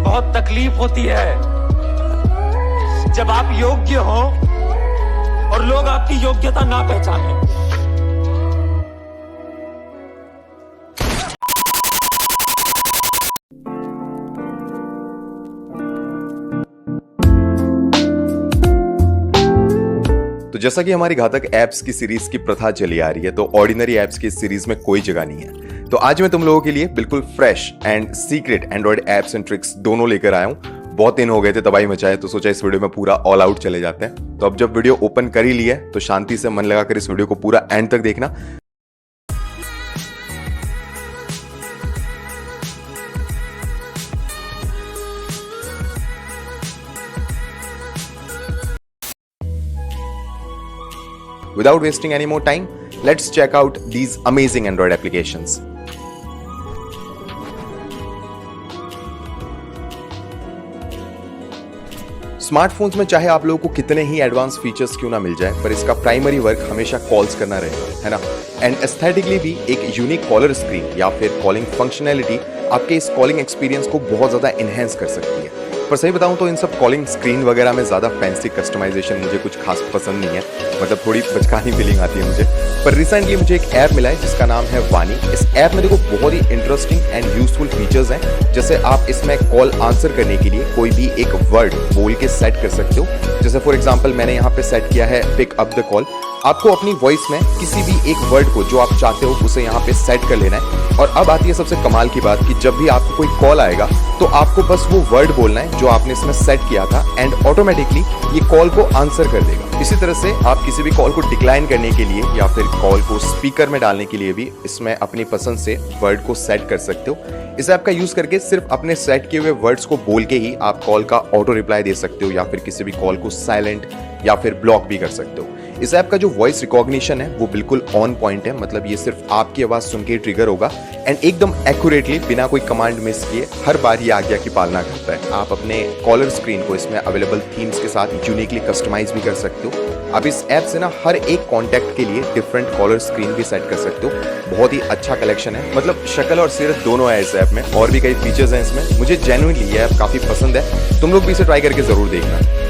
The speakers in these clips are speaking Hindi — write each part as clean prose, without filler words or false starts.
बहुत तकलीफ होती है जब आप योग्य हो और लोग आपकी योग्यता ना पहचाने। तो जैसा कि हमारी घातक एप्स की सीरीज की प्रथा चली आ रही है, तो ऑर्डिनरी एप्स की सीरीज में कोई जगह नहीं है। तो आज मैं तुम लोगों के लिए बिल्कुल fresh and secret Android apps and tricks दोनों लेकर आया हूं। बहुत दिन हो गए थे तबाही मचाए, तो सोचा इस वीडियो में पूरा ऑल आउट चले जाते हैं। तो अब जब वीडियो ओपन कर ही लिया है तो शांति से मन लगाकर इस वीडियो को पूरा एंड तक देखना। Without wasting any more time, let's check out these amazing Android applications. Smartphones में चाहे आप लोगों को कितने ही एडवांस फीचर्स क्यों ना मिल जाए, पर इसका प्राइमरी वर्क हमेशा कॉल्स करना रहेगा, है ना। एंड एस्थेटिकली भी एक यूनिक कॉलर स्क्रीन या फिर कॉलिंग फंक्शनैलिटी आपके इस कॉलिंग एक्सपीरियंस को बहुत ज्यादा इनहेंस कर सकती है। पर सही बताऊं तो इन सब कॉलिंग स्क्रीन वगैरह में ज्यादा फैंसी कस्टमाइजेशन मुझे कुछ खास पसंद नहीं है, मतलब थोड़ी बचकानी फीलिंग आती है मुझे। पर रिसेंटली मुझे एक ऐप मिला है जिसका नाम है वानी। इस ऐप में देखो बहुत ही इंटरेस्टिंग एंड यूजफुल फीचर्स हैं। जैसे आप इसमें कॉल आंसर करने के लिए कोई भी एक वर्ड बोल के सेट कर सकते हो। जैसे फॉर एग्जाम्पल मैंने यहाँ पे सेट किया है पिक अप द कॉल। आपको अपनी वॉइस में किसी भी एक वर्ड को जो आप चाहते हो उसे यहाँ पे सेट कर लेना है। और अब आती है सबसे कमाल की बात कि जब भी आपको कोई कॉल आएगा तो आपको बस वो वर्ड बोलना है जो आपने इसमें सेट किया था एंड ऑटोमेटिकली ये कॉल को आंसर कर देगा। इसी तरह से आप किसी भी कॉल को डिक्लाइन करने के लिए या फिर कॉल को स्पीकर में डालने के लिए भी इसमें अपनी पसंद से वर्ड को सेट कर सकते हो। इस ऐप का यूज करके सिर्फ अपने सेट किए हुए वर्ड्स को बोल के ही आप कॉल का ऑटो रिप्लाई दे सकते हो या फिर किसी भी कॉल को साइलेंट या फिर ब्लॉक भी कर सकते हो। इस ऐप का जो वॉइस रिकॉग्निशन है वो बिल्कुल ऑन पॉइंट है, मतलब ये सिर्फ आपकी आवाज सुन के ट्रिगर होगा एंड एकदम एक्यूरेटली बिना कोई कमांड मिस किए हर बार ये आज्ञा की पालना करता है। आप अपने कॉलर स्क्रीन को इसमें अवेलेबल थीम्स के साथ यूनिकली कस्टमाइज भी कर सकते हो। आप इस ऐप से ना हर एक कॉन्टैक्ट के लिए डिफरेंट कॉलर स्क्रीन भी सेट कर सकते हो। बहुत ही अच्छा कलेक्शन है, मतलब शक्ल और सीरत दोनों है इस ऐप में। और भी कई फीचर्स हैं इसमें। मुझे जेन्युइनली ये ऐप काफी पसंद है। तुम लोग भी इसे ट्राई करके जरूर देखना।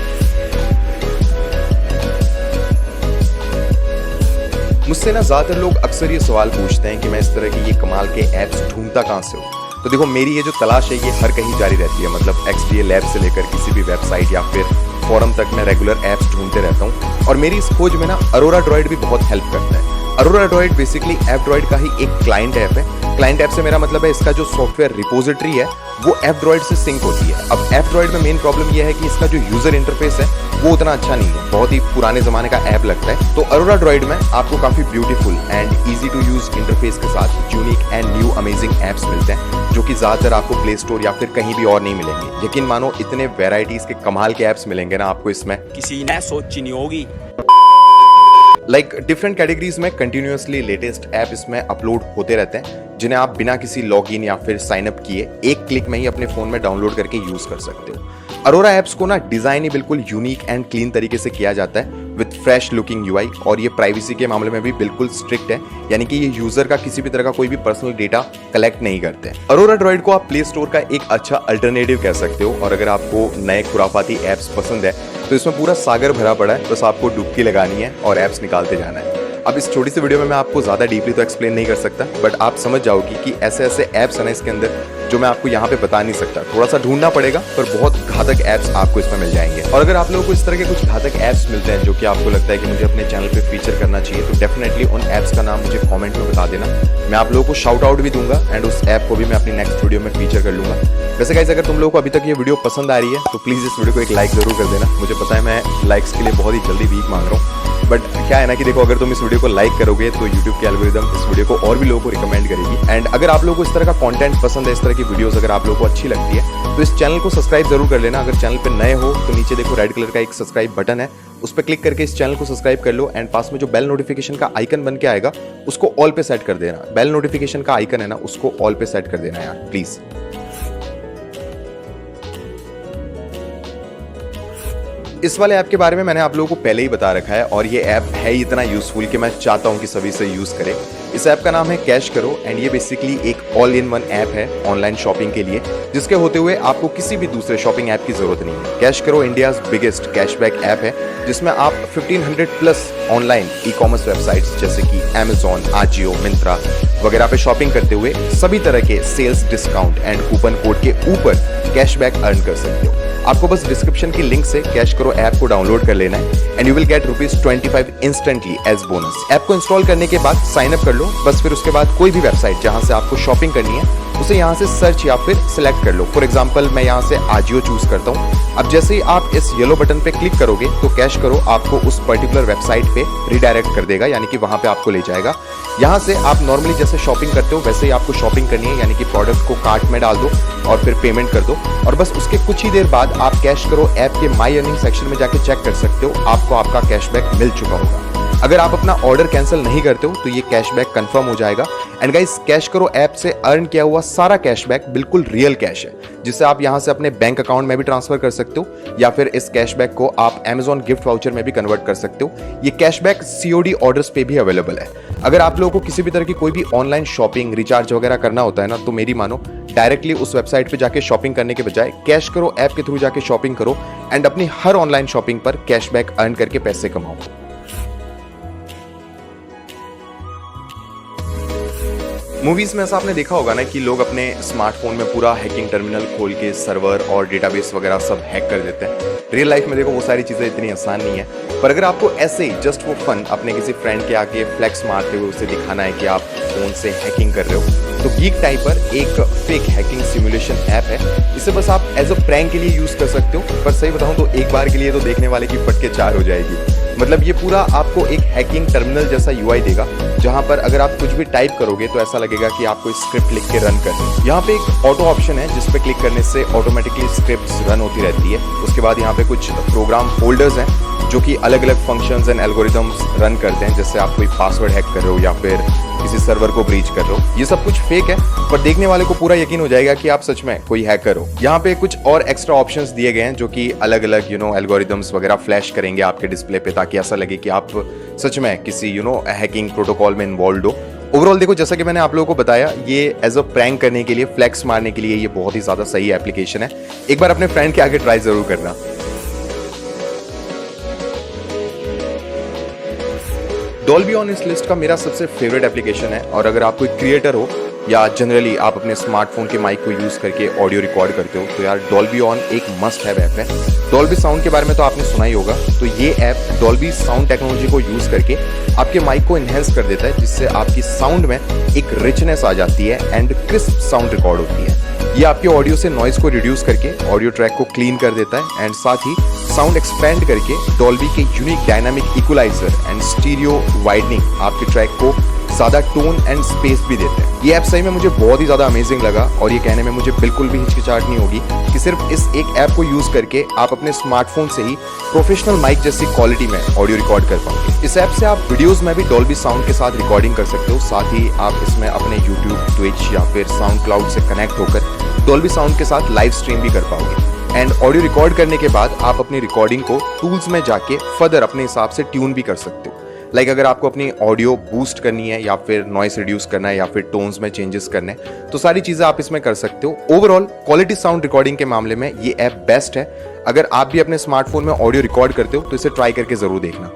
मुझसे ना ज्यादातर लोग अक्सर ये सवाल पूछते हैं कि मैं इस तरह के ये कमाल के ऐप्स ढूंढता कहां से हूं। तो देखो मेरी ये जो तलाश है ये हर कहीं जारी रहती है, मतलब XDA लैब से लेकर किसी भी वेबसाइट या फिर फोरम तक मैं रेगुलर ऐप्स ढूंढते रहता हूं। और मेरी इस खोज में ना अरोरा ड्रॉइड भी बहुत हेल्प करता है। Arora droid basically app droid का ही एक क्लाइंट ऐप है। क्लाइंट ऐप से मेरा मतलब है इसका जो सॉफ्टवेयर रिपोजिटरी है वो ऐप ड्रॉइड से सिंक होती है। अब ऐप ड्रॉइड में मेन प्रॉब्लम यह है कि इसका जो यूजर इंटरफेस है वो उतना अच्छा नहीं है, बहुत ही पुराने जमाने का ऐप लगता है। तो अरोरा ड्रॉइड में आपको काफी beautiful and easy to use interface के साथ unique and new amazing apps मिलते हैं जो कि ज्यादातर आपको प्ले स्टोर या फिर कहीं भी और नहीं मिलेंगे। यकीन मानो इतने वेराइटीज के कमाल के एप्स मिलेंगे ना आपको इसमें, किसी ने सोची नहीं होगी। लाइक डिफरेंट कैटेगरीज में कंटिन्यूअसली लेटेस्ट ऐप इसमें अपलोड होते रहते हैं जिन्हें आप बिना किसी लॉगिन या फिर साइन अप किए एक क्लिक में ही अपने फोन में डाउनलोड करके यूज कर सकते हो। अरोरा ऐप्स को ना डिजाइन ही बिल्कुल यूनिक एंड क्लीन तरीके से किया जाता है विद फ्रेश लुकिंग यूआई। और ये प्राइवेसी के मामले में भी बिल्कुल स्ट्रिक्ट है, यानी कि ये यूजर का किसी भी तरह का कोई भी पर्सनल डेटा कलेक्ट नहीं करते हैं। अरोरा ड्रॉइड को आप प्ले स्टोर का एक अच्छा अल्टरनेटिव कह सकते हो। और अगर आपको नए खुराफाती ऐप्स पसंद है तो इसमें पूरा सागर भरा पड़ा है, बस आपको डुबकी लगानी है और ऐप्स निकालते जाना है। अब इस छोटी सी वीडियो में मैं आपको ज्यादा डीपली तो एक्सप्लेन नहीं कर सकता, बट आप समझ जाओगी कि ऐसे ऐसे ऐप्स हैं ना इसके अंदर जो मैं आपको यहाँ पे बता नहीं सकता। थोड़ा सा ढूंढना पड़ेगा, पर बहुत घातक ऐप्स आपको इसमें मिल जाएंगे। और अगर आप लोगों को इस तरह के कुछ घातक ऐप्स मिलते हैं जो कि आपको लगता है कि मुझे अपने चैनल पे फीचर करना चाहिए, तो डेफिनेटली उन ऐप्स का नाम मुझे कमेंट में बता देना। मैं आप लोगों को शाउट आउट भी दूंगा एंड उस ऐप को भी मैं अपनी नेक्स्ट वीडियो में फीचर कर लूंगा। वैसे गाइस अगर तुम लोगों को अभी तक ये वीडियो पसंद आ रही है तो प्लीज इस वीडियो को एक लाइक जरूर कर देना। मुझे पता है मैं लाइक्स के लिए बहुत ही जल्दी वीक मांग रहा हूँ, बट क्या है ना कि देखो अगर तुम इस वीडियो को लाइक करोगे तो YouTube की एल्गोरिदम इस वीडियो को और भी लोगों को रिकमेंड करेगी। एंड अगर आप लोगों को इस तरह का कंटेंट पसंद है, इस तरह की वीडियोस अगर आप लोगों को अच्छी लगती है तो इस चैनल को सब्सक्राइब जरूर कर लेना। अगर चैनल पे नए हो तो नीचे देखो रेड कलर का एक सब्सक्राइब बटन है, उस पर क्लिक करके इस चैनल को सब्सक्राइब कर लो एंड पास में जो बेल नोटिफिकेशन का आइकन बन के आएगा उसको ऑल पे सेट कर देना। बेल नोटिफिकेशन का आइकन है ना उसको ऑल पे सेट कर देना यार प्लीज। इस वाले ऐप के बारे में मैंने आप लोगों को पहले ही बता रखा है और ये ऐप है ही इतना यूजफुल कि मैं चाहता हूं कि सभी से यूज करें। इस ऐप का नाम है कैश करो एंड ये बेसिकली एक ऑल इन वन ऐप है ऑनलाइन शॉपिंग के लिए, जिसके होते हुए आपको किसी भी दूसरे शॉपिंग ऐप की जरूरत नहीं है। कैश करो इंडियाज बिगेस्ट कैशबैक ऐप है जिसमें आप 1500 plus online e commerce websites जैसे कि Amazon, आजियो, मिंत्रा वगैरह पे शॉपिंग करते हुए सभी तरह के sales discount and coupon code के ऊपर कैशबैक अर्न कर सकते हो। आपको बस डिस्क्रिप्शन की लिंक से कैश करो ऐप को डाउनलोड कर लेना है and you will get ₹25 instantly as bonus. App को इंस्टॉल करने के बाद साइन अप कर लो, बस फिर उसके बाद कोई भी वेबसाइट जहां से आपको शॉपिंग करनी है उसे यहाँ से सर्च या फिर सिलेक्ट कर लो। फॉर एग्जाम्पल मैं यहाँ से आजियो चूज करता हूँ। अब जैसे ही आप इस येलो बटन पे क्लिक करोगे तो कैश करो आपको उस पर्टिकुलर वेबसाइट पे रिडायरेक्ट कर देगा, यानी कि वहां पे आपको ले जाएगा। यहाँ से आप नॉर्मली जैसे शॉपिंग करते हो वैसे ही आपको शॉपिंग करनी है, यानी कि प्रोडक्ट को कार्ट में डाल दो और फिर पेमेंट कर दो और बस उसके कुछ ही देर बाद आप कैश करो ऐप के माई अर्निंग सेक्शन में जाके चेक कर सकते हो, आपको आपका कैशबैक मिल चुका होगा। अगर आप अपना ऑर्डर कैंसिल नहीं करते हो तो ये कैशबैक कंफर्म हो जाएगा। एंड गाइस कैश करो ऐप से अर्न किया हुआ सारा कैशबैक बिल्कुल रियल कैश है, जिसे आप यहां से अपने बैंक अकाउंट में भी ट्रांसफर कर सकते हो या फिर इस कैशबैक को आप Amazon गिफ्ट वाउचर में भी कन्वर्ट कर सकते हो। ये कैशबैक COD ऑर्डर्स पे भी अवेलेबल है। अगर आप लोगों को किसी भी तरह की कोई भी ऑनलाइन शॉपिंग रिचार्ज वगैरह करना होता है ना, तो मेरी मानो डायरेक्टली उस वेबसाइट पे जाके शॉपिंग करने के बजाय कैश करो ऐप के थ्रू जाके शॉपिंग करो एंड अपनी हर ऑनलाइन शॉपिंग पर कैशबैक अर्न करके पैसे कमाओ। मूवीज में ऐसा आपने देखा होगा ना कि लोग अपने स्मार्टफोन में पूरा हैकिंग टर्मिनल खोल के सर्वर और डेटाबेस वगैरह सब हैक कर देते हैं। रियल लाइफ में देखो वो सारी चीजें इतनी आसान नहीं है, पर अगर आपको ऐसे ही जस्ट फॉर फन अपने किसी फ्रेंड के आगे फ्लेक्स मारते हुए उसे दिखाना है कि आप फोन से हैकिंग कर रहे हो तो गीक टाइपर एक फेक हैकिंग सिमुलेशन ऐप है। इसे बस आप एज अ प्रैंक के लिए यूज कर सकते हो, पर सही बताऊं तो एक बार के लिए तो देखने वाले की फटके 4 हो जाएगी। मतलब ये पूरा आपको एक हैकिंग टर्मिनल जैसा UI देगा, जहां पर अगर आप कुछ भी टाइप करोगे तो ऐसा लगेगा कि आप कोई स्क्रिप्ट लिख के रन कर रहे हैं। यहाँ पे एक ऑटो ऑप्शन है जिस पे क्लिक करने से ऑटोमेटिकली स्क्रिप्ट्स रन होती रहती है। उसके बाद यहाँ पे कुछ प्रोग्राम फोल्डर्स हैं जो कि अलग अलग फंक्शंस एंड एल्गोरिथम्स रन करते हैं, जैसे आप कोई पासवर्ड हैक कर रहे हो या फिर किसी सर्वर को ब्रीच कर रहे हो। ये सब कुछ फेक है, पर देखने वाले को पूरा यकीन हो जाएगा कि आप सच में कोई हैकर हो। यहाँ पे कुछ और एक्स्ट्रा ऑप्शंस दिए गए हैं जो कि अलग अलग एल्गोरिथम्स वगैरह फ्लैश करेंगे आपके डिस्प्ले पे, ताकि ऐसा लगे कि आप सच में किसी हैकिंग प्रोटोकॉल में इन्वॉल्व हो। ओवरऑल देखो, जैसा कि मैंने आप लोगों को बताया, ये एज अ प्रैंक करने के लिए, फ्लेक्स मारने के लिए ये बहुत ही ज्यादा सही एप्लीकेशन है। एक बार अपने फ्रेंड के आगे ट्राई जरूर करना। डॉल्बी ऑन इस लिस्ट का मेरा सबसे फेवरेट एप्लीकेशन है, और अगर आप कोई क्रिएटर हो या जनरली आप अपने स्मार्टफोन के माइक को यूज करके ऑडियो रिकॉर्ड करते हो तो यार डॉल्बी ऑन एक मस्ट हैव ऐप है। डॉल्बी साउंड के बारे में तो आपने सुना ही होगा, तो ये ऐप डॉल्बी साउंड टेक्नोलॉजी को यूज करके आपके माइक को एनहेंस कर देता है, जिससे आपकी साउंड में एक रिचनेस आ जाती है एंड क्रिस्प साउंड रिकॉर्ड होती है। ये आपके ऑडियो से नॉइज को रिड्यूस करके ऑडियो ट्रैक को क्लीन कर देता है एंड साथ ही साउंड एक्सपेंड करके डॉल्बी के unique dynamic equaliser and stereo widening आपके ट्रैक को ज्यादा टोन एंड स्पेस भी देते हैं। ये ऐप सही में मुझे बहुत ही ज्यादा अमेजिंग लगा, और ये कहने में मुझे बिल्कुल भी हिचकिचाहट नहीं होगी कि सिर्फ इस एक ऐप को यूज करके आप अपने स्मार्टफोन से ही प्रोफेशनल माइक जैसी क्वालिटी में ऑडियो रिकॉर्ड कर पाओगे। इस ऐप से आप वीडियोस में भी डॉल्बी साउंड के साथ रिकॉर्डिंग कर सकते हो, साथ ही आप इसमें अपने यूट्यूब, ट्विच या फिर साउंड क्लाउड से कनेक्ट होकर डॉल्बी साउंड के साथ लाइव स्ट्रीम भी कर पाओगे। एंड ऑडियो रिकॉर्ड करने के बाद आप अपनी रिकॉर्डिंग को टूल्स में जाके फर्दर अपने हिसाब से ट्यून भी कर सकते हो। लाइक अगर आपको अपनी ऑडियो बूस्ट करनी है या फिर नॉइस रिड्यूस करना है या फिर टोन्स में चेंजेस करने हैं, तो सारी चीजें आप इसमें कर सकते हो। ओवरऑल क्वालिटी साउंड रिकॉर्डिंग के मामले में ये ऐप बेस्ट है। अगर आप भी अपने स्मार्टफोन में ऑडियो रिकॉर्ड करते हो तो इसे ट्राई करके जरूर देखना।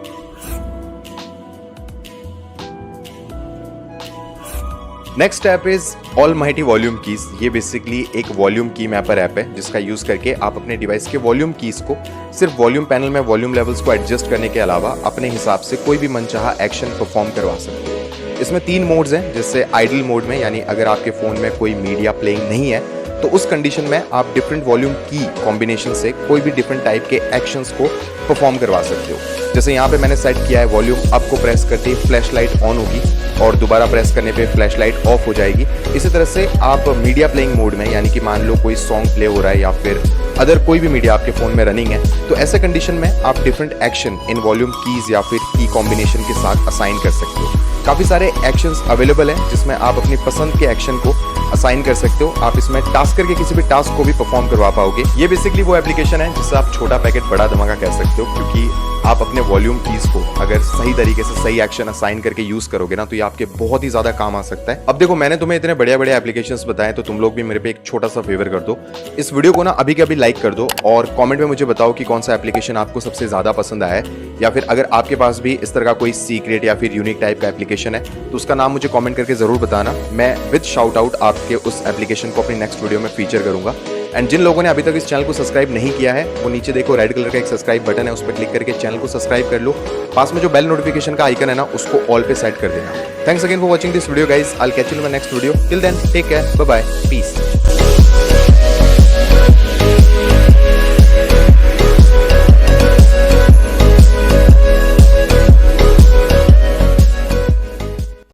Next app is almighty volume keys. ये बेसिकली एक वॉल्यूम की मैपर ऐप है जिसका यूज करके आप अपने डिवाइस के वॉल्यूम कीज को सिर्फ वॉल्यूम पैनल में वॉल्यूम लेवल्स को एडजस्ट करने के अलावा अपने हिसाब से कोई भी मनचाहा एक्शन परफॉर्म करवा सकते हो। इसमें 3 मोड्स हैं, जैसे आइडल मोड में, यानी अगर आपके फोन में कोई मीडिया प्लेइंग नहीं है तो उस कंडीशन में आप डिफरेंट वॉल्यूम की कॉम्बिनेशन से कोई भी डिफरेंट टाइप के एक्शंस को परफॉर्म करवा सकते हो। जैसे यहाँ पे मैंने सेट किया है वॉल्यूम अप को प्रेस करते ही फ्लैश लाइट ऑन होगी और दोबारा प्रेस करने पे फ्लैश लाइट ऑफ हो जाएगी। इसी तरह से आप मीडिया प्लेइंग मोड में, यानी कि मान लो कोई सॉन्ग प्ले हो रहा है या फिर अदर कोई भी मीडिया आपके फोन में रनिंग है, तो ऐसे कंडीशन में आप different action in volume keys या फिर की कॉम्बिनेशन के साथ असाइन कर सकते हो। काफी सारे एक्शंस अवेलेबल हैं जिसमें आप अपनी पसंद के एक्शन को असाइन कर सकते हो। आप इसमें टास्क करके किसी भी टास्क को भी परफॉर्म करवा पाओगे। ये बेसिकली वो एप्लीकेशन है जिससे आप छोटा पैकेट बड़ा धमाका कह सकते हो, क्योंकि आप अपने वॉल्यूम कीज को अगर सही तरीके से सही एक्शन असाइन करके यूज करोगे ना, तो ये आपके बहुत ही ज्यादा काम आ सकता है। अब देखो, मैंने तुम्हें इतने बढ़िया बढ़िया एप्लीकेशंस बताए, तो तुम लोग भी मेरे पे एक छोटा सा फेवर कर दो, इस वीडियो को ना अभी के अभी लाइक कर दो और कमेंट में मुझे बताओ कि कौन सा एप्लीकेशन आपको सबसे ज्यादा पसंद आया है, या फिर अगर आपके पास भी इस तरह का कोई सीक्रेट या फिर यूनिक टाइप का एप्लीकेशन है तो उसका नाम मुझे कमेंट करके जरूर बताना। मैं विद शाउट आउट आपके उस एप्लीकेशन को अपनी नेक्स्ट वीडियो में फीचर करूंगा। एंड जिन लोगों ने अभी तक इस चैनल को सब्सक्राइब नहीं किया है, वो नीचे देखो रेड कलर का एक सब्सक्राइब बटन है, उस पर क्लिक करके चैनल को सब्सक्राइब कर लो। पास में जो बेल नोटिफिकेशन का आइकन है ना, उसको ऑल पे सेट कर देना। Thanks again for watching this video guys. I will catch you in my next video. Till then take care, bye bye, piece.